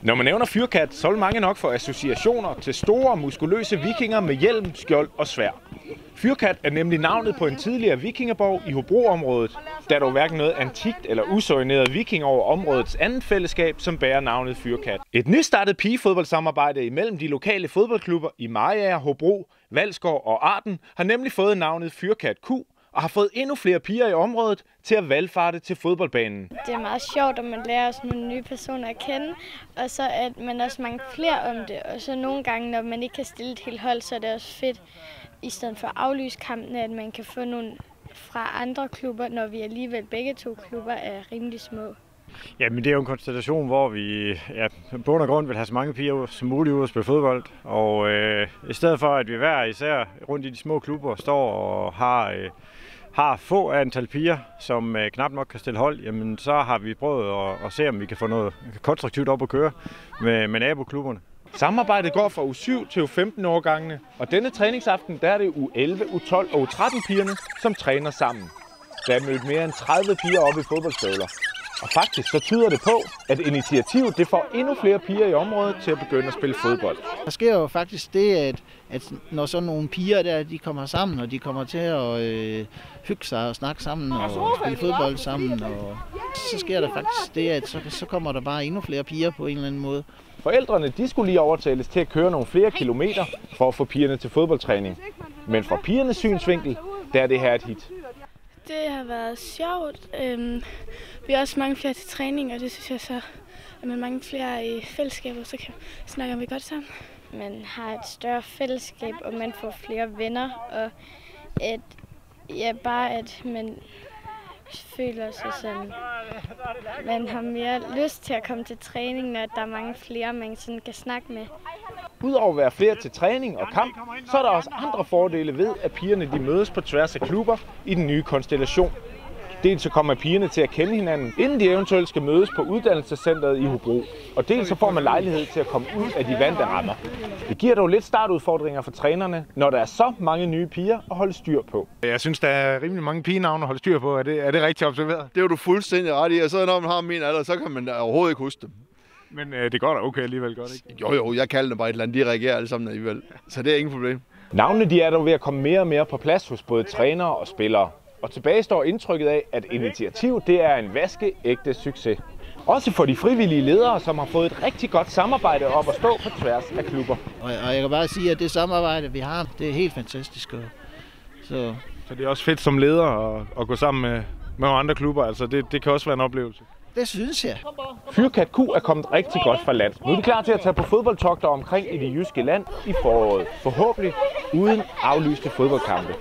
Når man nævner Fyrkat, så vil mange nok få associationer til store, muskuløse vikinger med hjelm, skjold og sværd. Fyrkat er nemlig navnet på en tidligere vikingeborg i Hobro-området. Der er dog hverken noget antikt eller usøjneret viking over områdets andet fællesskab, som bærer navnet Fyrkat. Et nystartet pigefodboldsamarbejde imellem de lokale fodboldklubber i Mariager, Hobro, Valsgård og Arden har nemlig fået navnet Fyrkat Q og har fået endnu flere piger i området til at valfarte til fodboldbanen. Det er meget sjovt, at man lærer også nogle nye personer at kende, og så at man også mange flere om det. Og så nogle gange, når man ikke kan stille et helt hold, så er det også fedt, i stedet for at aflyse kampene, at man kan få nogle fra andre klubber, når vi alligevel begge to klubber er rimelig små. Jamen det er jo en konstellation, hvor vi bund og grund vil have så mange piger som muligt ud at spille fodbold. Og i stedet for, at vi hver især rundt i de små klubber står og har få antal piger, som knap nok kan stille hold, jamen så har vi prøvet at se, om vi kan få noget konstruktivt op at køre med naboklubberne. Samarbejdet går fra U7 til U15-årgangene, og denne træningsaften der er det U11, U12 og U13-pigerne, som træner sammen. Der er mødt mere end 30 piger op i fodboldstøvler. Og faktisk så tyder det på, at initiativet det får endnu flere piger i området til at begynde at spille fodbold. Der sker jo faktisk det, at når sådan nogle piger der, de kommer sammen, og de kommer til at hygge sig og snakke sammen og spille fodbold sammen, og så sker der faktisk det, at så kommer der bare endnu flere piger på en eller anden måde. Forældrene de skulle lige overtales til at køre nogle flere kilometer for at få pigerne til fodboldtræning. Men fra pigernes synsvinkel, der er det her et hit. Det har været sjovt. Vi har også mange flere til træning, og det synes jeg så, at med mange flere i fællesskaber, så snakker vi godt sammen. Man har et større fællesskab, og man får flere venner, og at man føler sig sådan, man har mere lyst til at komme til træning, når der er mange flere, man sådan kan snakke med. Udover at være flere til træning og kamp, så er der også andre fordele ved, at pigerne de mødes på tværs af klubber i den nye konstellation. Dels så kommer pigerne til at kende hinanden, inden de eventuelt skal mødes på uddannelsescentret i Hobro. Og dels så får man lejlighed til at komme ud af de vante rammer. Det giver dog lidt startudfordringer for trænerne, når der er så mange nye piger at holde styr på. Jeg synes, der er rimelig mange pigenavne at holde styr på. Er det rigtigt observeret? Det er du fuldstændig ret i, og så når man har min alder, så kan man overhovedet ikke huske dem. Men det går da okay alligevel, godt ikke? Jo, jeg kalder dem bare et eller andet, de reagerer alle sammen alligevel. Så det er ingen problem. Navnene de er dog ved at komme mere og mere på plads hos både trænere og spillere. Og tilbage står indtrykket af, at initiativet det er en vaskeægte succes. Også for de frivillige ledere, som har fået et rigtig godt samarbejde op at stå på tværs af klubber. Og jeg kan bare sige, at det samarbejde, vi har, det er helt fantastisk. Så det er også fedt som leder at gå sammen med andre klubber. Altså det kan også være en oplevelse. Det synes jeg. Fyrkat Q er kommet rigtig godt fra land. Nu er de klar til at tage på fodboldtogter omkring i det jyske land i foråret. Forhåbentlig uden aflyste fodboldkampe.